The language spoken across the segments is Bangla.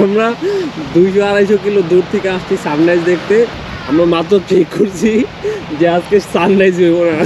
আমরা 200-250 কিলো দূর থেকে আসছি সানরাইজ দেখতে। আমরা মাত্র চেক করছি যে আজকে সানরাইজ হইব না।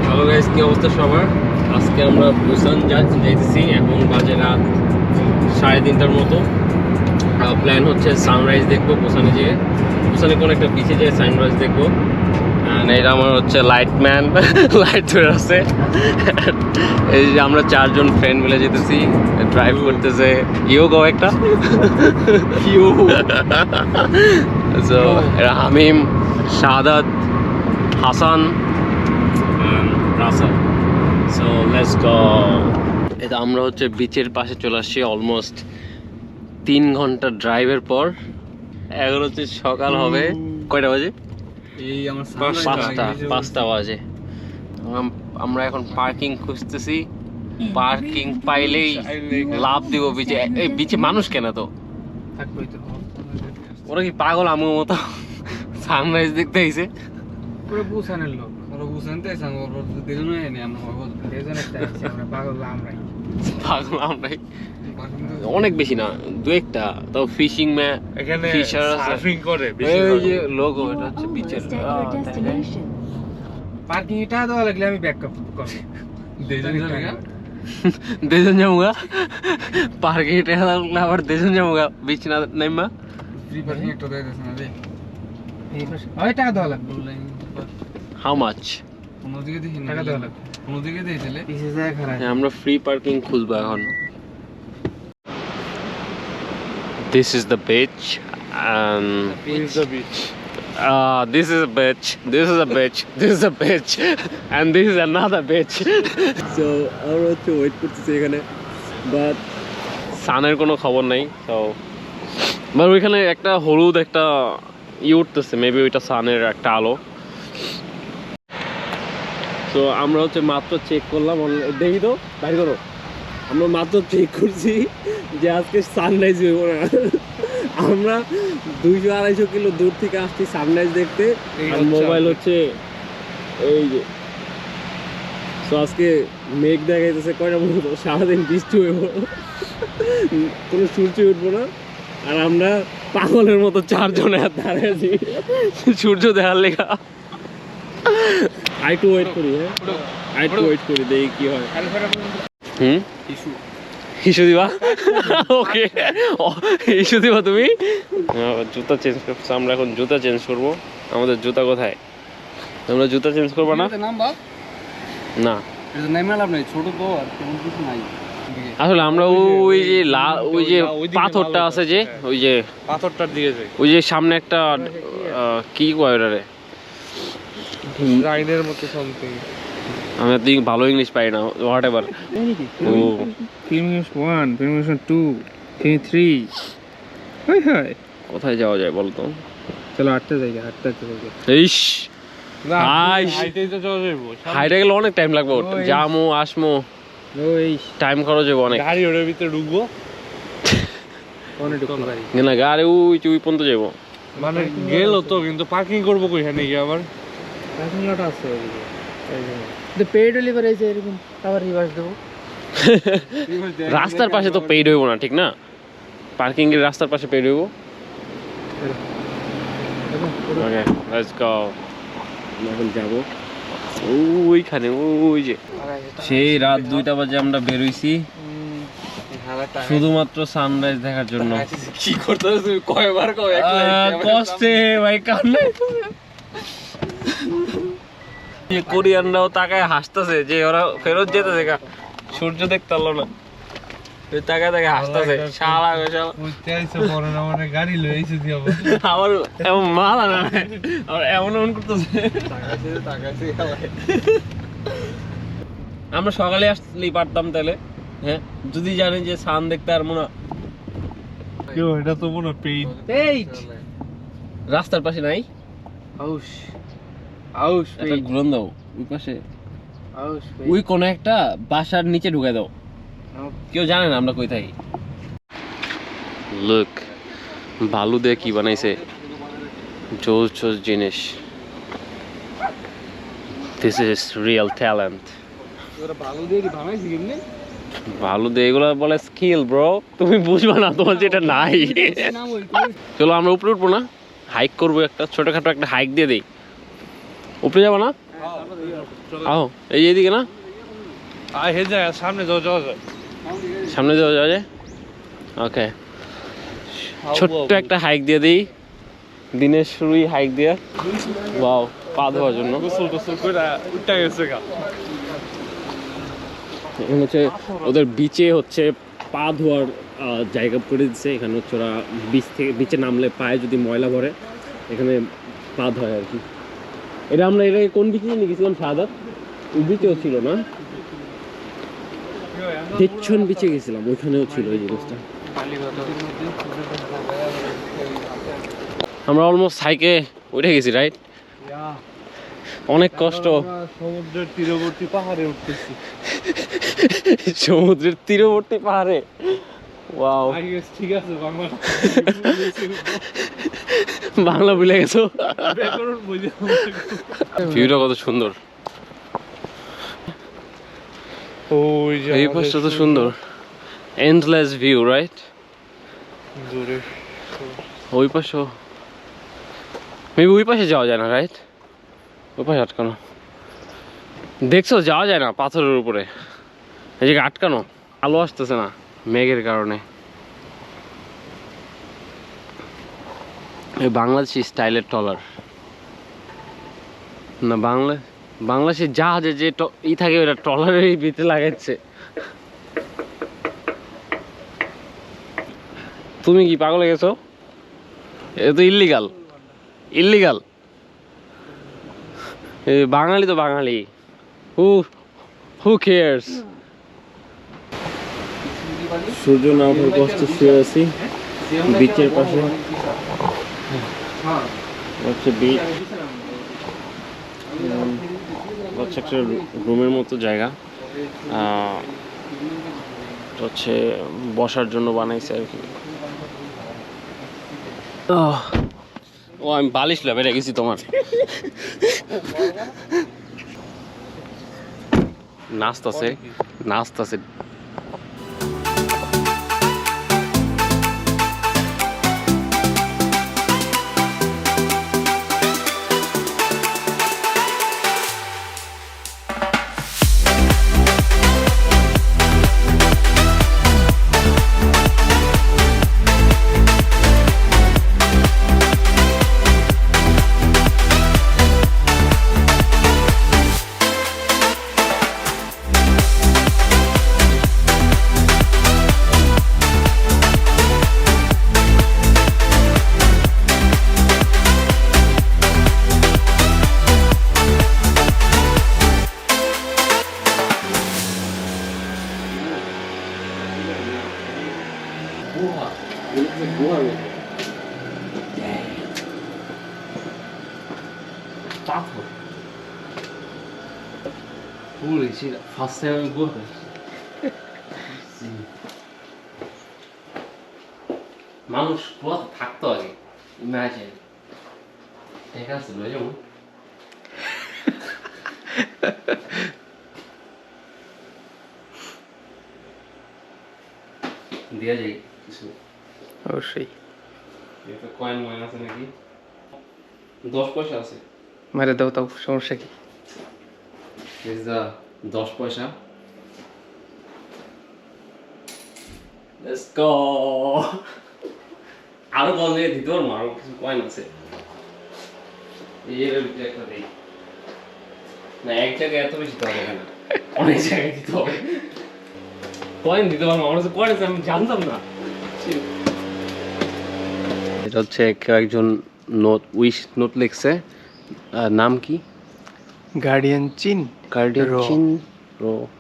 হ্যালো গাইস, কি অবস্থা সবার? আজকে আমরা বুসান যাইতেছি। এখন বাজে রাত 3:30টার মতো। প্ল্যান হচ্ছে সানরাইজ দেখবো বুসানে যেয়ে। বুসানে কোনো একটা বিচে যেয়ে সানরাইজ দেখবো। এটা আমার হচ্ছে লাইটম্যান, লাইট ধরে আছে। এই যে আমরা 4 জন ফ্রেন্ড মিলে যেতেছি, ড্রাইভ করতেছে ইয়োগো একটা সো এরা Hamim, Shahadat, Hasan, Rasel. So let's go. এটা আমরা হচ্ছে বিচের পাশে চলে আসছি অলমোস্ট 3 ঘন্টা ড্রাইভের পর। এখন হচ্ছে সকাল হবে কয়টা বাজে? এই আমার 5টা বাজে। আমরা এখন পার্কিং খুঁজতেছি। পার্কিং পাইলেই লাভ দিব বিচে। এই বিচে মানুষ কেন তো? ওরা কি পাগল আমার মতো সানরাইজ দেখতে আইছে? পুরো বুসানের লোক, ওরা বুসানতে আইছে। ওরা দুজনে এনে আমরা দুজনে আইছি। আমরা পাগল আমরাই অনেক বেশি না, 2-1টা। তাও ফিশিং মে এখানে ফিশার সার্ফিং করে এই যে লোগো, এটা হচ্ছে বিচের। পার্কিং এটা দেওয়া লাগলে আমি ব্যাকআপ করব। দেজন যাবো পার্কিং এটা আবার দেজন যাবো বিচ না নাইমা। ফ্রি পার্কিং একটা দেয় দেন না রে। ওই টাকা দেওয়া লাগবে। How much? কোনদিকে দেখি না, টাকা দেওয়া লাগবে। কোনদিকে দেই দিলে পিছে যায় খারাপ। আমরা ফ্রি পার্কিং খুঁজবো এখন। This is the beach and Where is the beach? this is a beach, this is a beach, this is a beach and this is another beach. So আমরা হচ্ছে ওয়েট করতেছি এখানে, বাট সানের কোনো খবর নাই। তো বাট ওইখানে একটা হলুদ একটা উঠতেছে, মেবি ওইটা সানের একটা আলো। তো আমরা হচ্ছে মাত্র চেক করলাম, দেখি তো বাইরে করো। আমরা মাত্র চেক করছি যে আজকে সানরাইজ হইব না। আমরা 200-250 কিলো দূর থেকে আসছি সানরাইজ দেখতে। আর মোবাইল হচ্ছে এই যে। তো আজকে মেঘ দেখাইতেছে কয়টা মতো, সারাদিন বৃষ্টি হইব, কোনো সূর্য উঠবো না। আর আমরা পাগলের মতো 4 জনে দাঁড়িয়ে আছি সূর্য দেখার লেখা। আইটু ওয়েট করি, হ্যাঁ আইটু ওয়েট করি, দেখি কি হয়। ইস্যু দিবা? ওকে, ইস্যু দিবা তুমি? জুতা চেঞ্জ করছো, আমরা এখন জুতা চেঞ্জ করবো। আমাদের জুতা কোথায়? তোমরা জুতা চেঞ্জ করবা না? না ছোট তো আর তেমন কিছু নাই। আসলে আমরা ওই যে ওই যে পাথরটা আছে যে, ওই যে পাথরটার দিকে যাই। ওই যে সামনে একটা কি কয় ওটারে, রাইনের মতো সামথিং। আমি এত ভালো ইংলিশ পাই না, হোয়াট এভার। ও ফিল্মিনেশন 1, ফিল্মিনেশন 2, 3। হাই হাই, কোথায় যাওয়া যায় বলতো? চলো হাঁটতে যাই। ইস না, হাই হাইটেই তো চলে যাবো। হাইটে গেলে অনেক টাইম লাগবে, যামো আসমো, ওই টাইম খরচ হবে অনেক। গাড়ি ওটার ভিতরে ঢুকবো কোনে ঢুকতে পারি না, গাড়ি ওই পর্যন্ত যাবো। মানে গেল তো, কিন্তু পার্কিং করবো কইখানে গিয়ে আবার? পার্কিং লট আছে ওইদিকে, এই যে তো পেড ডেলিভারি আছে এরকম, আবার রিভার্স দেবো। রাস্তার পাশে তো পেইড হইব না, ঠিক না? পার্কিং এর রাস্তার পাশে পেইড হইব। ওকে, লেটস গো। এখন যাব ওইখানে, ওই যে সেই রাত 2টা বাজে আমরা বের হইছি শুধুমাত্র সানরাইজ দেখার জন্য। কি করতেছ তুমি? কয়বার কও কষ্টে ভাই, কান্না। কোরিয়ানরাও তাকায় হাসতেছে যে ওরা ফেরত যেতেছে, সূর্য দেখতে পারলো না, তাকায় তাকায় হাসতেছে। শালা গাড়ি লয়ে আইছে আমার এমন মাথা না, আর এমন করতেছে। আমরা সকালে আসলেই পারতাম তাহলে, হ্যাঁ, যদি জানি যে সান দেখতে আর মনে কেউ এটা তো মনে পেইড রাস্তার পাশে নাই। আউশ আউশ একটা ঘুরন দাও ওই পাশে আউশ ওই কোন একটা বাসার নিচে ঢুকে দাও কেউ জানে না আমরা কই থাকি লুক বালু দিয়ে কি বানাইছে জোস জোস জিনিস দিস ইজ রিয়েল ট্যালেন্ট ওরা ভালো দিয়ে কি বানাইছি কেমনে ভালো দিয়ে এগুলো বলে স্কিল ব্রো তুমি বুঝবা না তোমার যেটা নাই নাম ওই চলো আমরা উপরে উঠবো না হাইক করবো একটা ছোটখাটো একটা হাইক দিয়ে দিই উপরে যাবো না আও এই এদিকে না হে যায় সামনে যাও যাও যায় সামনে যাওয়া যায় ওকে ছোট্ট একটা হাইক দিয়ে দিই দিনের শুরুই হাইক দিয়ে ওয়াও পা ধোয়ার জন্য গোসল টোসল করে উঠতে গেছে গা এখানে হচ্ছে ওদের বিচে হচ্ছে পা ধোয়ার জায়গা করে দিচ্ছে এখানে হচ্ছে ওরা বিচে নামলে পায়ে যদি ময়লা ভরে এখানে পা ধোয় আর কি এটা আমরা এর আগে কোন বিচে নিয়ে গেছিলাম সাদাত ওই বিচেও ছিল না পেছন বিচে গেছিলাম ওইখানেও ছিল এই জিনিসটা আমরা অলমোস্ট হাইকে উঠে গেছি রাইট অনেক কষ্ট সমুদ্রের তীরবর্তী পাহাড়ে উঠতেছি সমুদ্রের তীরবর্তী পাহাড়ে ওয়াও ঠিক আছে বাংলা বাংলা ভুলে গেছো ব্যাকরণ বুঝে ভিউটা কত সুন্দর ওই যে এই পাশটা তো সুন্দর এন্ডলেস ভিউ রাইট জোরে ওই পাশেও মেবি ওই পাশে যাওয়া যায় না রাইট ওই পাশে আটকানো দেখছো যাওয়া যায় না পাথরের উপরে এই জায়গায় আটকানো আলো আসতেছে না মেঘের কারণে এই বাংলাদেশি স্টাইলের ট্রলার না বাংলাদেশের জাহাজে যে ই থাকে ওটা ট্রলারের ভিতরে লাগাচ্ছে তুমি কি পাগল হয়ে গেছো এটা তো ইল্লিগাল বাঙালি তো বাঙালি হু কেয়ারস সূর্য না ওঠার কষ্টে শুয়ে আছি বিচের পাশে হচ্ছে বিচ হচ্ছে একটা রুমের মতো জায়গা হচ্ছে বসার জন্য বানাইছে আর কি ও আমি বালিশ লেবে রেখেছি তোমার নাচতাছে গুহার মতো পাথর Holy shit, ফার্স্ট টাইম আমি গুহাতে মানুষ গুহাতে থাকতো আগে ইমাজিন ঠিক আছে যেমন দিয়া যাই কিছু অবশ্যই একটা কয়েন ময়েন আছে নাকি 10 পয়সা আছে মেরে দাও তাও সমস্যা কি This is the 10 পয়সা Let's go আরো বল দিয়ে দিতে পারবো আরো কিছু কয়েন আছে এর ভিতরে একটা দেই না এক জায়গায় এত বেশি দিতে হবে না অনেক জায়গায় দিতে হবে কয়েন দিতে পারবো আমার কাছে কয়েন আছে আমি জানতাম না এটা হচ্ছে কেউ একজন নোট লিখছে নাম কি গার্ডিয়ান চিন Guardian Ro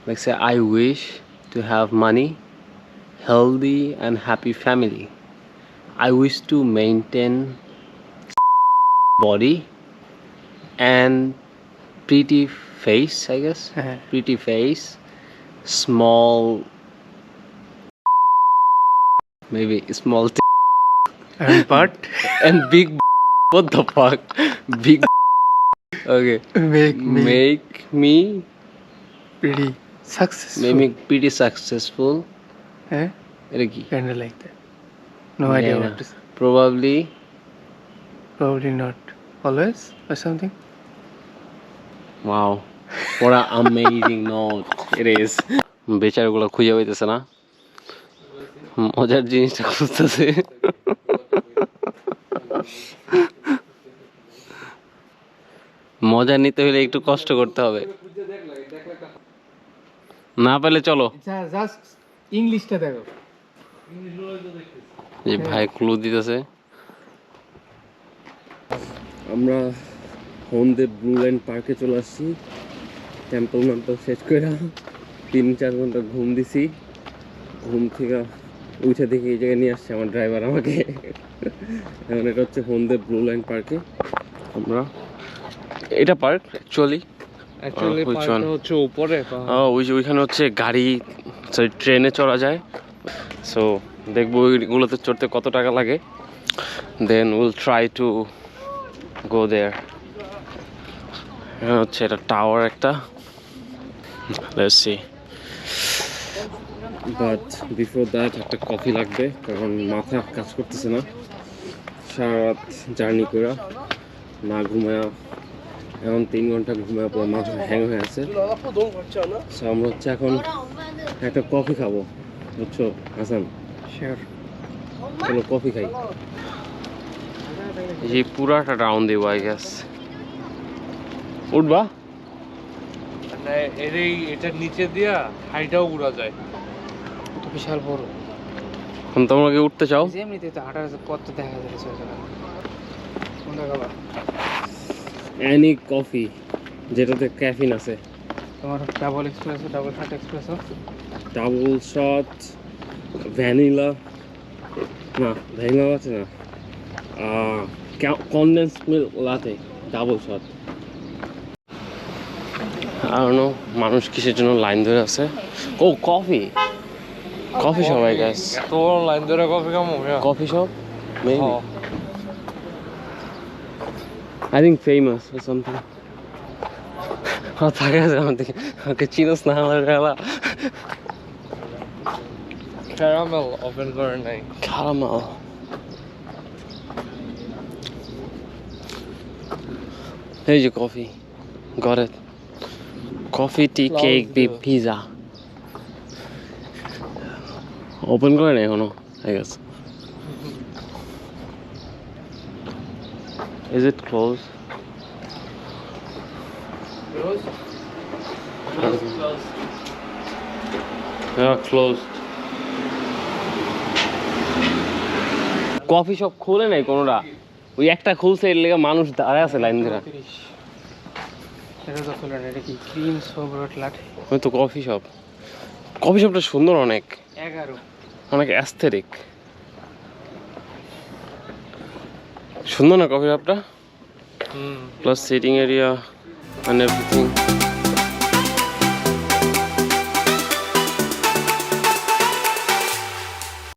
like say I wish to have money, healthy and happy family. I wish to maintain body and pretty face, I guess. হ্যাঁ Pretty face, small, maybe small but and big. What the fuck? Big. Okay. Make me pretty successful. make me pretty successful. হ্যাঁ এটা কি? kind of like that. No idea Yeah. what to say. Probably. Probably not always or something. Wow. What an amazing note it is. বেচারাগুলো খুঁজে পাইতেছে না, মজার জিনিসটা খুঁজতেছে। মজা নিতে হলে একটু কষ্ট করতে হবে, না পেলে চলো। জাস্ট ইংলিশটা দেখো। যে ভাই ক্লু দিতেছে। আমরা হন্ডে ব্লু লাইন পার্কে চলে আসছি। টেম্পল শেষ করে 3-4 ঘন্টা ঘুম দিছি। ঘুম থেকে উঠে দেখি এই জায়গায় নিয়ে আসছে আমার ড্রাইভার আমাকে। এখন এটা হচ্ছে হন্ডে ব্লু লাইন পার্কে। আমরা এটা পার্ক অ্যাকচুয়ালি পার্কটা হচ্ছে উপরে ওইখানে হচ্ছে গাড়ি ট্রেনে চড়া যায়। সো দেখবো ওইগুলোতে চড়তে কত টাকা লাগে, then will try to go there. হচ্ছে এটা টাওয়ার একটা, let's see. But before that একটা কফি লাগবে, কারণ মাথা কাজ করতেছে না সারা রাত জার্নি করে, না ঘুমায়া এখন 3 ঘন্টা ঘুমায় পর মাথা হ্যাং হয়ে আছে। সো আমরা হচ্ছে এখন একটা কফি খাবো, বুঝছো হাসান? শিওর। চলো কফি খাই। এই পুরাটা রাউন্ড দিব আই গেস। উঠবা? মানে এটার নিচে দিয়া হাইটাও ঘোরা যায়। তো বিশাল বড়। এখন তোমরা কি উঠতে চাও? এমনিতে তো হাঁটার কত দেখা যায় চলে যাবে। কোনটা খাবা? এনি কফি যেটাতে ক্যাফিন আছে। তোমার double espresso, double shot espresso, double shot, vanilla, না ভ্যানিলা আছে না, condense milk latte, double shot. আর নো মানুষ কিসের জন্য লাইন ধরে আছে? ও coffee, coffee shop I guess. এত বড় লাইন ধরে কফি খামো? Coffee shop maybe, I think famous or something. থাকে আছে আমার দিকে, ওকে চিনোস না আমার বেলা। ক্যারামেল ওপেন করে নাই। Caramel. Here's your coffee. Got it. Coffee, tea, cake, pizza. Open করে নাই এখনো, I guess. Is it closed? Close? Yeah, closed. Coffee shop খুলে নাই কোনোটা, ওই একটা খুলছে, এর লেগে মানুষ দাঁড়ায় আছে লাইন ধরে। এটা তো খুলে না, এটা কি ক্রিম সোবরট লাটে? ওই তো কফি শপ। কফি শপটা সুন্দর অনেক, 11 অনেক অ্যাস্থেটিক। সুন্দর না কফি শপটা? Plus seating area and everything.